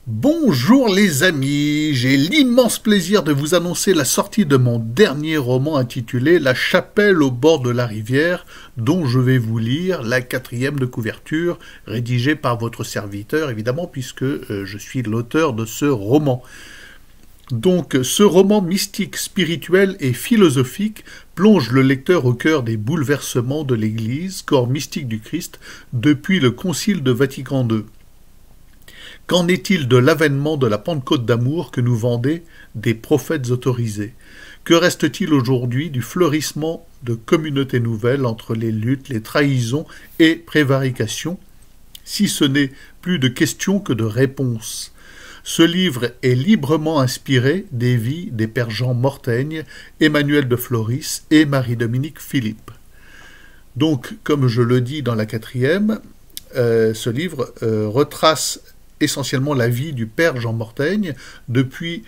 Bonjour les amis, j'ai l'immense plaisir de vous annoncer la sortie de mon dernier roman intitulé La chapelle au bord de la rivière, dont je vais vous lire la quatrième de couverture, rédigée par votre serviteur évidemment, puisque je suis l'auteur de ce roman. Donc, ce roman mystique, spirituel et philosophique plonge le lecteur au cœur des bouleversements de l'Église, corps mystique du Christ, depuis le Concile de Vatican II. Qu'en est-il de l'avènement de la Pentecôte d'amour que nous vendaient des prophètes autorisés? Que reste-t-il aujourd'hui du fleurissement de communautés nouvelles entre les luttes, les trahisons et prévarications, si ce n'est plus de questions que de réponses? Ce livre est librement inspiré des vies des pères Jean Mortaigne, Emmanuel de Floris et Marie-Dominique Philippe. Donc, comme je le dis dans la quatrième, ce livre retrace essentiellement la vie du père Jean Mortaigne depuis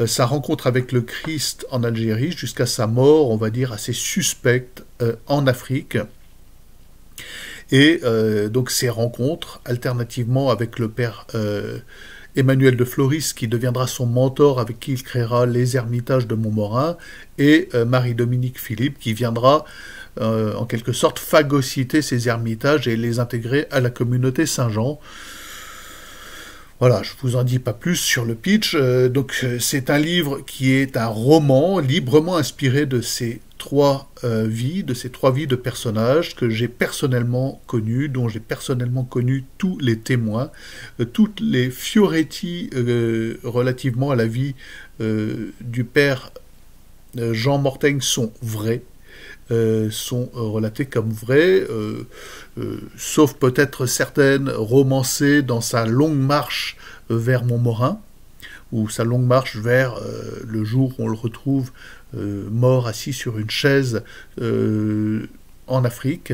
sa rencontre avec le Christ en Algérie jusqu'à sa mort, on va dire, assez suspecte en Afrique. Et donc ces rencontres, alternativement avec le père Emmanuel de Floris, qui deviendra son mentor, avec qui il créera les Ermitages de Montmorin, et Marie-Dominique Philippe, qui viendra en quelque sorte phagocyter ces ermitages et les intégrer à la communauté Saint-Jean. Voilà, je vous en dis pas plus sur le pitch. C'est un livre qui est un roman librement inspiré de ces trois vies, de personnages que j'ai personnellement connus, dont j'ai personnellement connu tous les témoins, toutes les fioretti relativement à la vie du père Jean Mortaigne sont vraies. Sont relatées comme vraies, sauf peut-être certaines romancées dans sa longue marche vers Montmorin, ou sa longue marche vers le jour où on le retrouve mort assis sur une chaise en Afrique.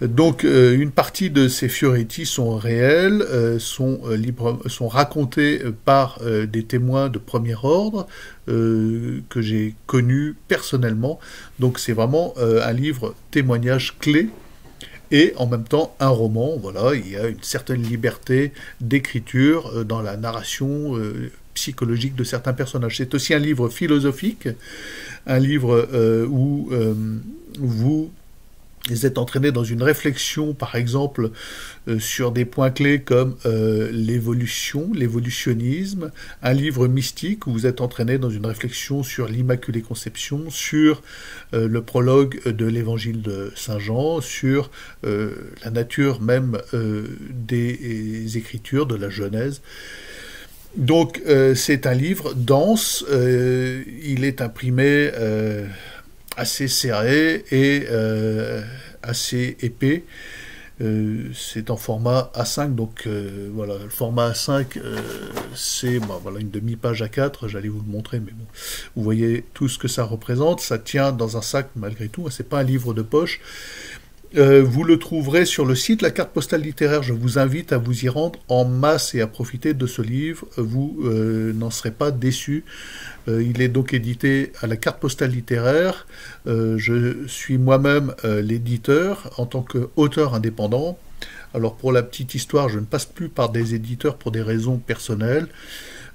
Donc une partie de ces fioretti sont réels, sont racontés par des témoins de premier ordre que j'ai connus personnellement. Donc c'est vraiment un livre témoignage clé et en même temps un roman. Voilà, il y a une certaine liberté d'écriture dans la narration psychologique de certains personnages. C'est aussi un livre philosophique, un livre où vous êtes entraîné dans une réflexion, par exemple, sur des points clés comme l'évolution, l'évolutionnisme, un livre mystique où vous êtes entraîné dans une réflexion sur l'Immaculée Conception, sur le prologue de l'Évangile de Saint Jean, sur la nature même des Écritures, de la Genèse. Donc c'est un livre dense, il est imprimé assez serré et assez épais. C'est en format A5, donc voilà, le format A5 c'est voilà, une demi-page A4, j'allais vous le montrer, mais bon, vous voyez tout ce que ça représente, ça tient dans un sac malgré tout, c'est pas un livre de poche. Vous le trouverez sur le site La Carte Postale Littéraire. Je vous invite à vous y rendre en masse et à profiter de ce livre. Vous n'en serez pas déçus. Il est donc édité à La Carte Postale Littéraire. Je suis moi-même l'éditeur en tant qu'auteur indépendant. Alors pour la petite histoire, je ne passe plus par des éditeurs pour des raisons personnelles.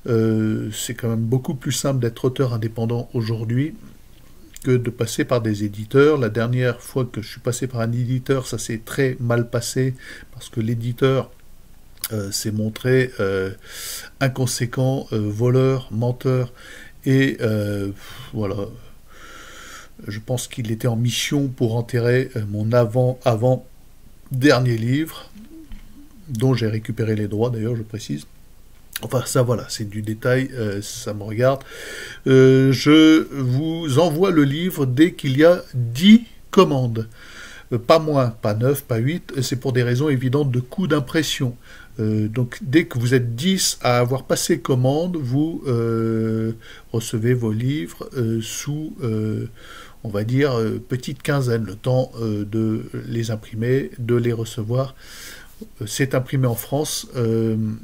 C'est quand même beaucoup plus simple d'être auteur indépendant aujourd'hui que de passer par des éditeurs. La dernière fois que je suis passé par un éditeur, ça s'est très mal passé, parce que l'éditeur s'est montré inconséquent, voleur, menteur, et voilà. Je pense qu'il était en mission pour enterrer mon avant-dernier livre, dont j'ai récupéré les droits d'ailleurs, je précise. Enfin, ça, voilà, c'est du détail, ça me regarde. Je vous envoie le livre dès qu'il y a 10 commandes. Pas moins, pas 9, pas 8, c'est pour des raisons évidentes de coût d'impression. Donc, dès que vous êtes 10 à avoir passé commande, vous recevez vos livres sous, on va dire, petite quinzaine, le temps de les imprimer, de les recevoir. C'est imprimé en France,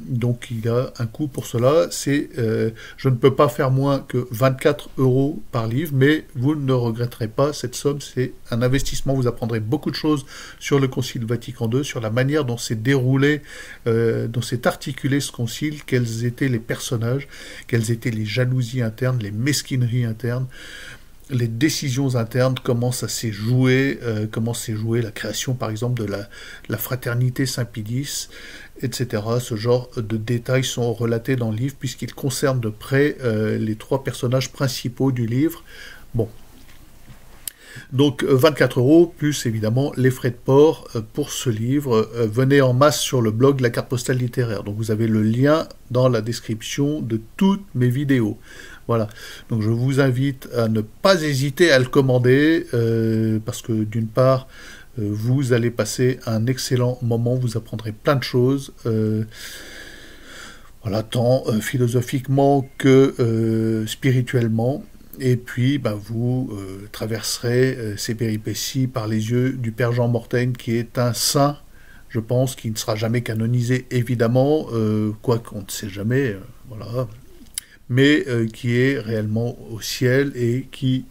donc il a un coût pour cela. Je ne peux pas faire moins que 24 € par livre, mais vous ne regretterez pas cette somme. C'est un investissement. Vous apprendrez beaucoup de choses sur le Concile Vatican II, sur la manière dont s'est déroulé, dont s'est articulé ce concile, quels étaient les personnages, quelles étaient les jalousies internes, les mesquineries internes, les décisions internes, comment ça s'est joué, comment s'est jouée la création par exemple de la fraternité Saint-Pie-X, etc. Ce genre de détails sont relatés dans le livre puisqu'ils concernent de près les 3 personnages principaux du livre. Bon. Donc 24 € plus évidemment les frais de port pour ce livre. Venez en masse sur le blog La Carte Postale Littéraire. Donc vous avez le lien dans la description de toutes mes vidéos. Voilà, donc je vous invite à ne pas hésiter à le commander, parce que d'une part, vous allez passer un excellent moment, vous apprendrez plein de choses, voilà, tant philosophiquement que spirituellement, et puis vous traverserez ces péripéties par les yeux du Père Jean Mortaigne, qui est un saint, je pense, qui ne sera jamais canonisé, évidemment, quoiqu'on ne sait jamais, voilà, mais qui est réellement au ciel et qui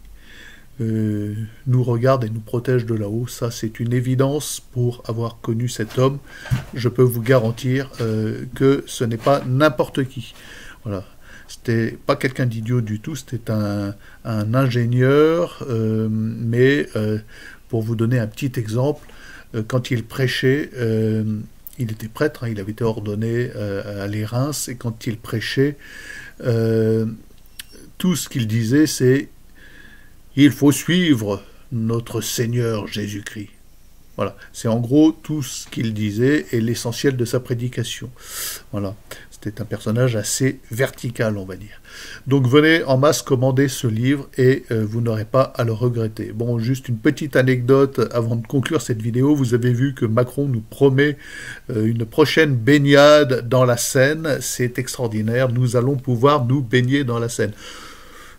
nous regarde et nous protège de là-haut. Ça, c'est une évidence pour avoir connu cet homme. Je peux vous garantir que ce n'est pas n'importe qui. Voilà. C'était pas quelqu'un d'idiot du tout, c'était un ingénieur, mais pour vous donner un petit exemple, quand il prêchait, il était prêtre, hein, il avait été ordonné à les Reims, et quand il prêchait, tout ce qu'il disait, c'est « Il faut suivre notre Seigneur Jésus-Christ ». Voilà, c'est en gros tout ce qu'il disait et l'essentiel de sa prédication. Voilà, c'était un personnage assez vertical, on va dire. Donc venez en masse commander ce livre et vous n'aurez pas à le regretter. Bon, juste une petite anecdote avant de conclure cette vidéo. Vous avez vu que Macron nous promet une prochaine baignade dans la Seine. C'est extraordinaire, nous allons pouvoir nous baigner dans la Seine.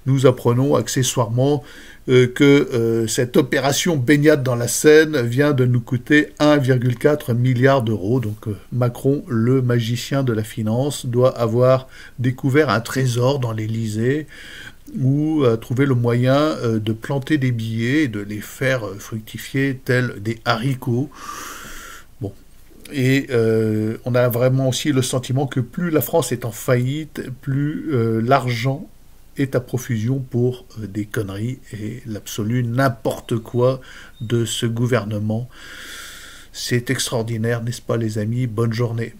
Nous apprenons accessoirement que cette opération baignade dans la Seine vient de nous coûter 1,4 milliard d'euros. Donc Macron, le magicien de la finance, doit avoir découvert un trésor dans l'Élysée ou trouvé le moyen de planter des billets et de les faire fructifier tels des haricots. Bon. Et on a vraiment aussi le sentiment que plus la France est en faillite, plus l'argent est à profusion pour des conneries et l'absolu n'importe quoi de ce gouvernement. C'est extraordinaire, n'est-ce pas les amis? Bonne journée.